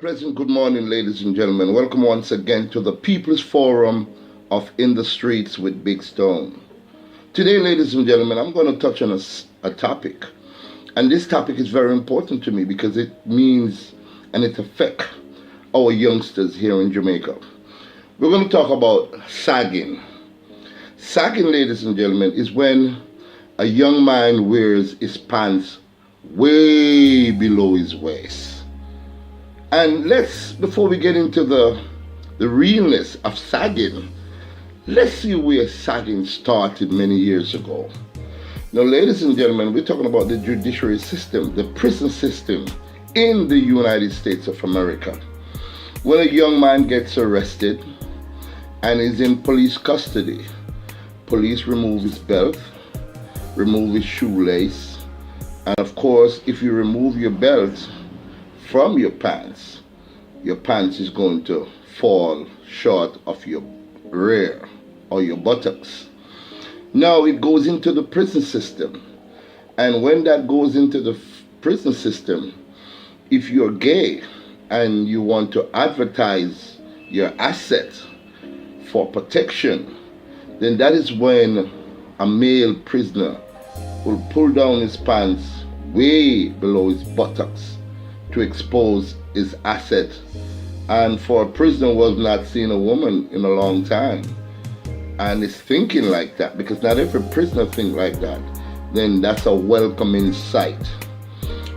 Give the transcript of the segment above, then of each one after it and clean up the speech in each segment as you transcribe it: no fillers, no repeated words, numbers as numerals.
Pleasant good morning, ladies and gentlemen. Welcome once again to the People's Forum of In the Streets with Big Stone. Today, ladies and gentlemen, I'm going to touch on a topic. And this topic is very important to me because it means and it affects our youngsters here in Jamaica. We're going to talk about sagging. Sagging, ladies and gentlemen, is when a young man wears his pants way below his waist. And before we get into the realness of sagging, let's see where sagging started many years ago. Now, ladies and gentlemen, we're talking about the judiciary system, the prison system in the United States of America. When a young man gets arrested and is in police custody, police remove his belt, remove his shoelace, and of course, if you remove your belt from your pants is going to fall short of your rear or your buttocks. Now it goes into the prison system, and when that goes into the prison system, if you're gay and you want to advertise your asset for protection, then that is when a male prisoner will pull down his pants way below his buttocks to expose his asset. And for a prisoner who has not seen a woman in a long time and is thinking like that, because not every prisoner thinks like that, then that's a welcoming sight.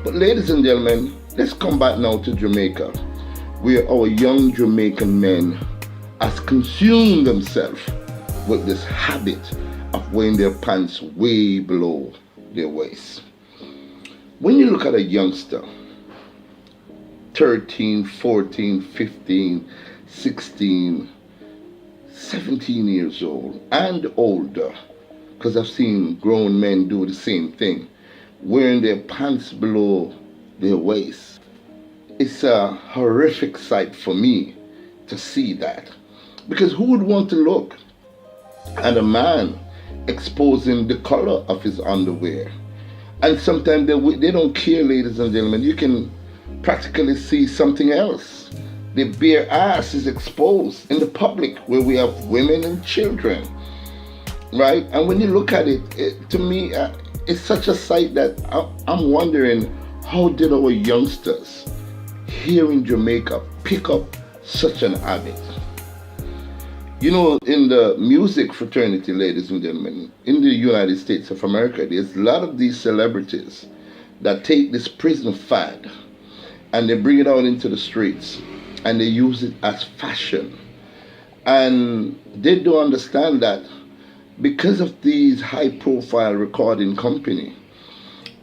But ladies and gentlemen, let's come back now to Jamaica, where our young Jamaican men has consumed themselves with this habit of wearing their pants way below their waist. When you look at a youngster, 13, 14, 15, 16, 17 years old and older, because I've seen grown men do the same thing, wearing their pants below their waist. It's a horrific sight for me to see that, because who would want to look at a man exposing the color of his underwear? And sometimes they don't care, ladies and gentlemen. You can practically see something else. The bare ass is exposed in the public where we have women and children, right? And when you look at it, to me, it's such a sight that I'm wondering, how did our youngsters here in Jamaica pick up such an habit? You know, in the music fraternity, ladies and gentlemen, in the United States of America, there's a lot of these celebrities that take this prison fad and they bring it out into the streets and they use it as fashion. And they don't understand that because of these high-profile recording company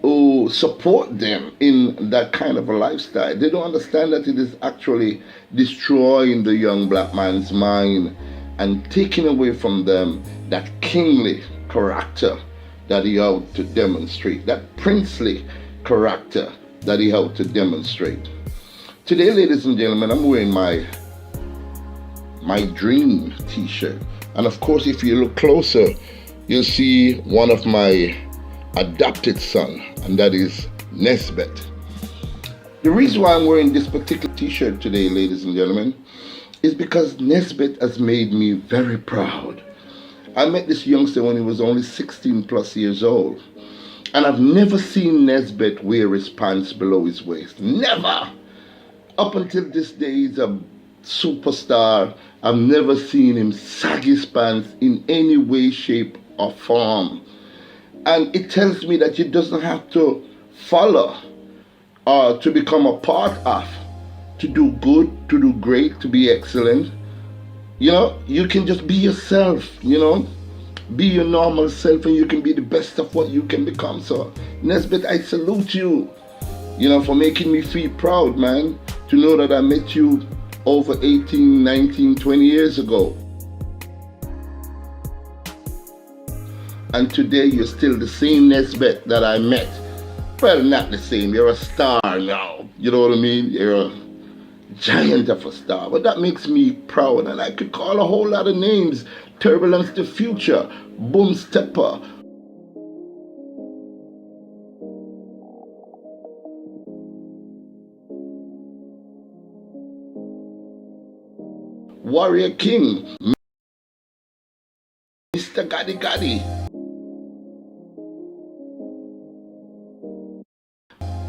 who support them in that kind of a lifestyle, they don't understand that it is actually destroying the young black man's mind and taking away from them that kingly character that he ought to demonstrate, that princely character that he ought to demonstrate. Today, ladies and gentlemen, I'm wearing my dream t-shirt. And of course, if you look closer, you'll see one of my adopted son, and that is Nesbeth. The reason why I'm wearing this particular t-shirt today, ladies and gentlemen, is because Nesbeth has made me very proud. I met this youngster when he was only 16 plus years old. And I've never seen Nesbeth wear his pants below his waist. Never! Up until this day, he's a superstar. I've never seen him sag his pants in any way, shape, or form. And it tells me that you doesn't have to follow or to become a part of, to do good, to do great, to be excellent. You know, you can just be yourself, you know. Be your normal self and you can be the best of what you can become. So, Nesbeth, I salute you, you know, for making me feel proud, man, to know that I met you over 18, 19, 20 years ago. And today you're still the same Nesbeth that I met. Well, not the same. You're a star now. You know what I mean? You're a giant of a star. But that makes me proud. And I could call a whole lot of names. Turbulence the Future, Boom Stepper, Warrior King, Mr. Gaddy Gaddy.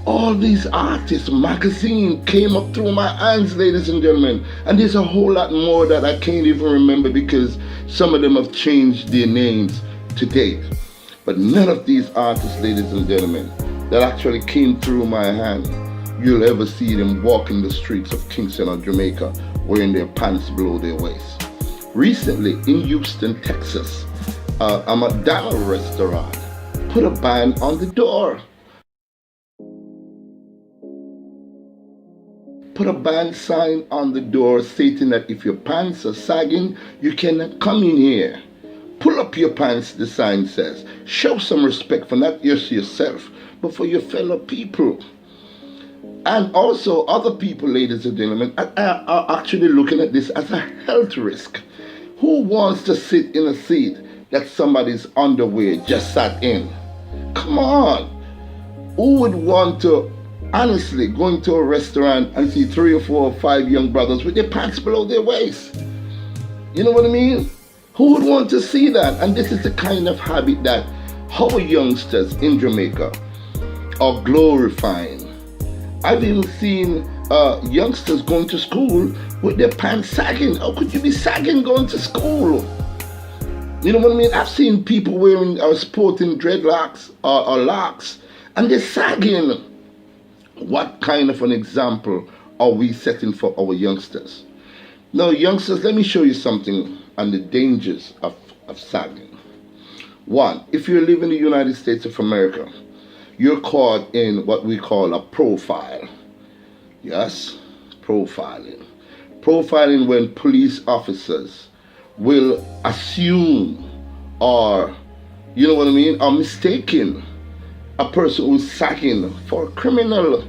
All these artists, magazine came up through my hands, ladies and gentlemen. And there's a whole lot more that I can't even remember because some of them have changed their names to date. But none of these artists, ladies and gentlemen, that actually came through my hand, you'll ever see them walking the streets of Kingston or Jamaica wearing their pants below their waist. Recently in Houston, Texas, a McDonald's restaurant put a ban on the door. Put a ban sign on the door stating that if your pants are sagging, you cannot come in here. Pull up your pants, the sign says. Show some respect for not just yourself, but for your fellow people. And also other people, ladies and gentlemen, are actually looking at this as a health risk. Who wants to sit in a seat that somebody's underwear just sat in? Come on. Who would want to honestly go into a restaurant and see 3 or 4 or 5 young brothers with their pants below their waist? You know what I mean? Who would want to see that? And this is the kind of habit that our youngsters in Jamaica are glorifying. I've even seen youngsters going to school with their pants sagging. How could you be sagging going to school? You know what I mean? I've seen people wearing or sporting dreadlocks or locks and they're sagging. What kind of an example are we setting for our youngsters? Now, youngsters, let me show you something on the dangers of sagging. One, if you live in the United States of America, you're caught in what we call a profile. Yes, profiling. Profiling when police officers will assume or, you know what I mean, are mistaken a person who's sagging for a criminal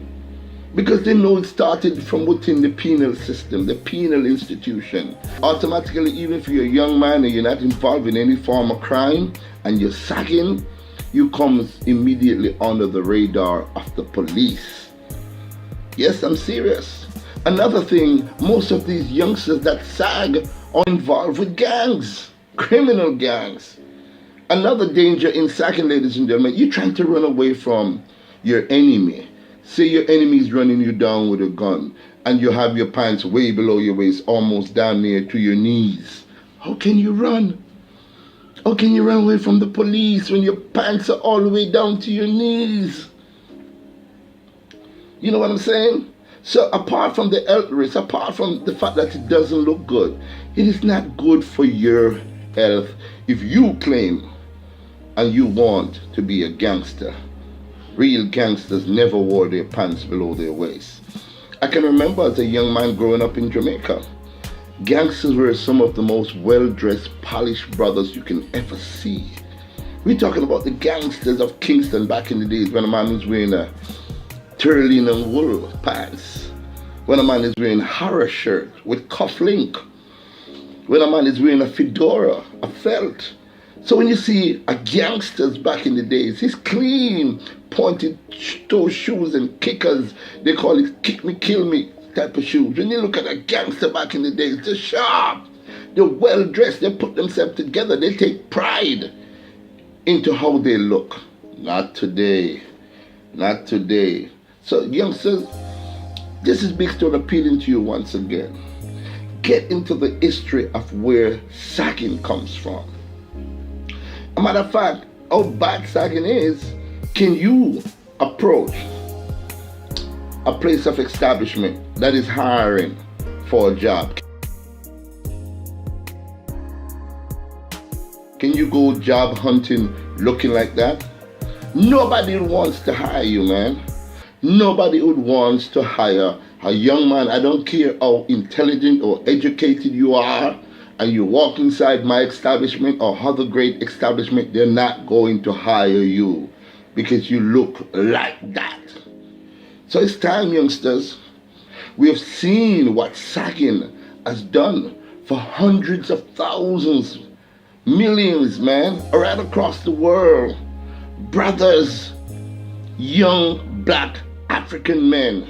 because they know it started from within the penal system, the penal institution. Automatically, even if you're a young man and you're not involved in any form of crime and you're sagging, you come immediately under the radar of the police. Yes, I'm serious. Another thing, most of these youngsters that sag are involved with gangs, criminal gangs. Another danger in sagging, ladies and gentlemen, you're trying to run away from your enemy. Say your enemy is running you down with a gun and you have your pants way below your waist, almost down near to your knees. How can you run? How can you run away from the police when your pants are all the way down to your knees? You know what I'm saying? So apart from the health risk, apart from the fact that it doesn't look good, it is not good for your health if you claim and you want to be a gangster. Real gangsters never wore their pants below their waist. I can remember as a young man growing up in Jamaica, gangsters were some of the most well-dressed, polished brothers you can ever see. We're talking about the gangsters of Kingston back in the days when a man was wearing a turleen and wool pants, when a man is wearing a horror shirt with cuff link, when a man is wearing a fedora, a felt. So when you see a gangsters back in the days, he's clean, pointed toe shoes and kickers. They call it kick me, kill me type of shoes. When you look at a gangster back in the days, they're sharp, they're well dressed, they put themselves together, they take pride into how they look. Not today, not today. So youngsters, this is Big Stone appealing to you once again. Get into the history of where sagging comes from. A matter of fact, how bad sagging is, can you approach a place of establishment that is hiring for a job? Can you go job hunting looking like that? Nobody wants to hire you, man. Nobody would want to hire a young man. I don't care how intelligent or educated you are, and you walk inside my establishment or other great establishment, they're not going to hire you because you look like that. So it's time, youngsters. We have seen what sagging has done for hundreds of thousands, millions, man, right across the world. Brothers, young black African men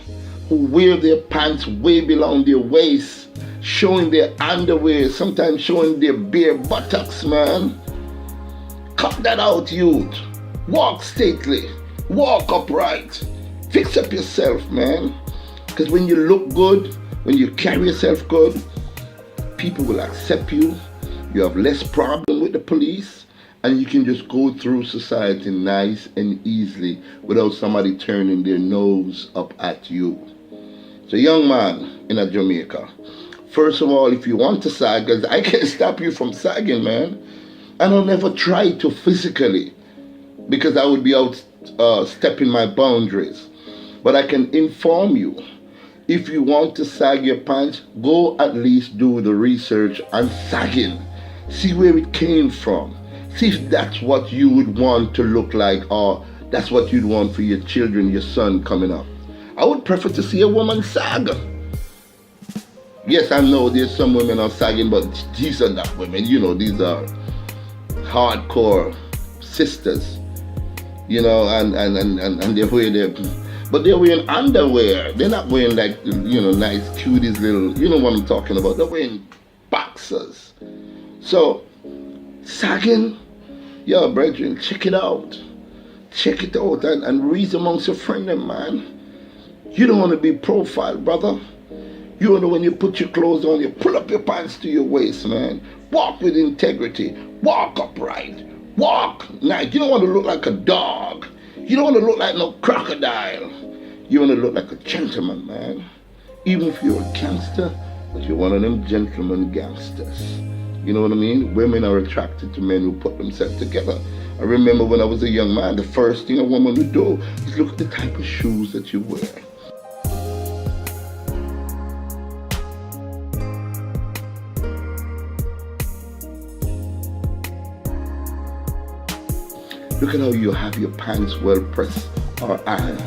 who wear their pants way below their waist, showing their underwear, sometimes showing their bare buttocks, man. Cut that out, youth. Walk stately. Walk upright. Fix up yourself, man. Because when you look good, when you carry yourself good, people will accept you. You have less problem with the police. And you can just go through society nice and easily without somebody turning their nose up at you. So young man in a Jamaica, first of all, if you want to sag, because I can't stop you from sagging, man. And I'll never try to physically, because I would be out stepping my boundaries. But I can inform you, if you want to sag your pants, go at least do the research on sagging. See where it came from. See if that's what you would want to look like, or that's what you'd want for your children, your son coming up. I would prefer to see a woman sag. Yes, I know there's some women are sagging, but these are not women. You know, these are hardcore sisters. You know, and they're wearing underwear. They're not wearing like, you know, nice cuties little, you know what I'm talking about. They're wearing boxers. So, sagging, yo, brethren, check it out. Check it out and read amongst your friends, man. You don't want to be profiled, brother. You want to, when you put your clothes on, you pull up your pants to your waist, man. Walk with integrity. Walk upright. Walk nice. You don't want to look like a dog. You don't want to look like no crocodile. You want to look like a gentleman, man. Even if you're a gangster, but you're one of them gentleman gangsters. You know what I mean? Women are attracted to men who put themselves together. I remember when I was a young man, the first thing a woman would do is look at the type of shoes that you wear. Look at how you have your pants well pressed or ironed.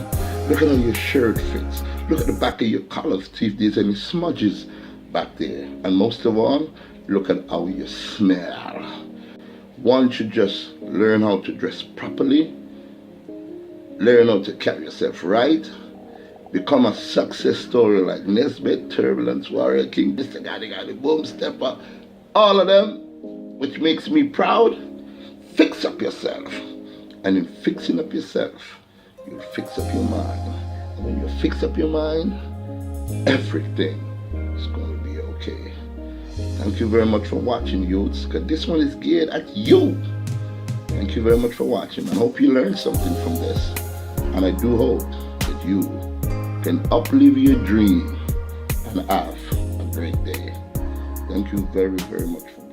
Look at how your shirt fits. Look at the back of your collar, see if there's any smudges back there. And most of all, look at how you smell. One should just learn how to dress properly, learn how to carry yourself right, become a success story like Nesbitt, Turbulence, Warrior King, this the guy, the boom stepper, all of them, which makes me proud. Fix up yourself. And in fixing up yourself, you'll fix up your mind. And when you fix up your mind, everything is going to be okay. Thank you very much for watching, youths, because this one is geared at you. Thank you very much for watching. I hope you learned something from this. And I do hope that you can uplive your dream and have a great day. Thank you very, very much for watching.